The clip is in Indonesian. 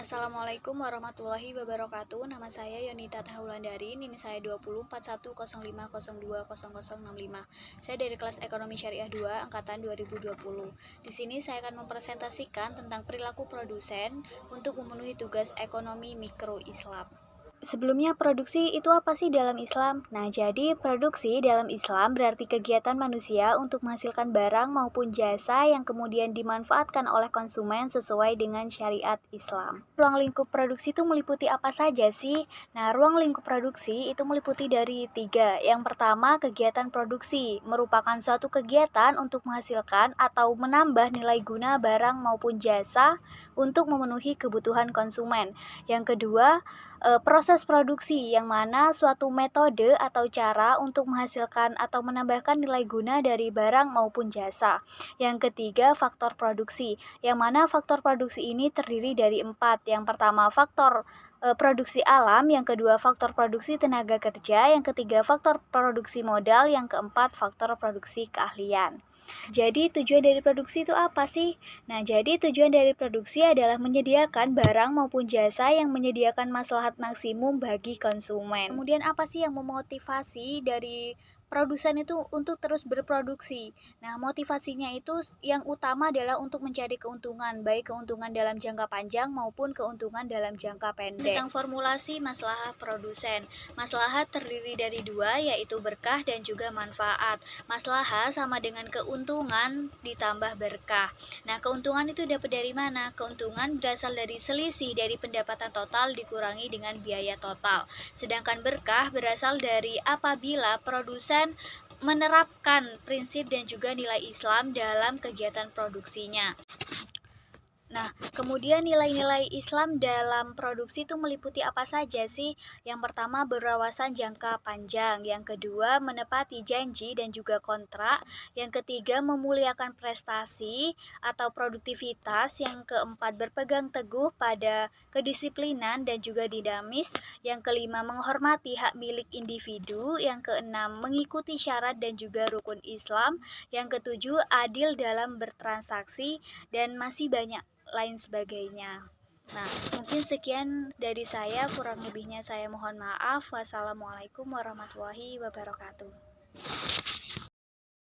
Assalamualaikum warahmatullahi wabarakatuh. Nama saya Yonita Tahulandari, NIM saya 204105020065. Saya dari kelas Ekonomi Syariah 2 angkatan 2020. Di sini saya akan mempresentasikan tentang perilaku produsen untuk memenuhi tugas ekonomi mikro Islam. Sebelumnya, produksi itu apa sih dalam Islam? Nah, jadi produksi dalam Islam berarti kegiatan manusia untuk menghasilkan barang maupun jasa yang kemudian dimanfaatkan oleh konsumen sesuai dengan syariat Islam. Ruang lingkup produksi itu meliputi apa saja sih? Nah, ruang lingkup produksi itu meliputi dari 3. Yang pertama, kegiatan produksi merupakan suatu kegiatan untuk menghasilkan atau menambah nilai guna barang maupun jasa untuk memenuhi kebutuhan konsumen. Yang kedua, proses produksi yang mana suatu metode atau cara untuk menghasilkan atau menambahkan nilai guna dari barang maupun jasa. Yang ketiga, faktor produksi, yang mana faktor produksi ini terdiri dari 4. Yang pertama, faktor produksi alam, yang kedua faktor produksi tenaga kerja, yang ketiga faktor produksi modal, yang keempat faktor produksi keahlian. Jadi tujuan dari produksi itu apa sih? Nah, jadi tujuan dari produksi adalah menyediakan barang maupun jasa yang menyediakan maslahat maksimum bagi konsumen. Kemudian apa sih yang memotivasi dari produsen itu untuk terus berproduksi? Nah, motivasinya itu yang utama adalah untuk mencari keuntungan, baik keuntungan dalam jangka panjang maupun keuntungan dalam jangka pendek. Tentang formulasi maslahat produsen. Maslahat terdiri dari 2, yaitu berkah dan juga manfaat. Maslahah sama dengan keuntungan ditambah berkah. Nah, keuntungan itu dapat dari mana? Keuntungan berasal dari selisih dari pendapatan total dikurangi dengan biaya total. Sedangkan berkah berasal dari apabila produsen menerapkan prinsip dan juga nilai Islam dalam kegiatan produksinya. Nah, kemudian nilai-nilai Islam dalam produksi itu meliputi apa saja sih? Yang pertama, berwawasan jangka panjang. Yang kedua, menepati janji dan juga kontrak. Yang ketiga, memuliakan prestasi atau produktivitas. Yang keempat, berpegang teguh pada kedisiplinan dan juga dinamis. Yang kelima, menghormati hak milik individu. Yang keenam, mengikuti syarat dan juga rukun Islam. Yang ketujuh, adil dalam bertransaksi, dan masih banyak lain sebagainya. Nah, mungkin sekian dari saya, kurang lebihnya saya mohon maaf. Wassalamualaikum warahmatullahi wabarakatuh.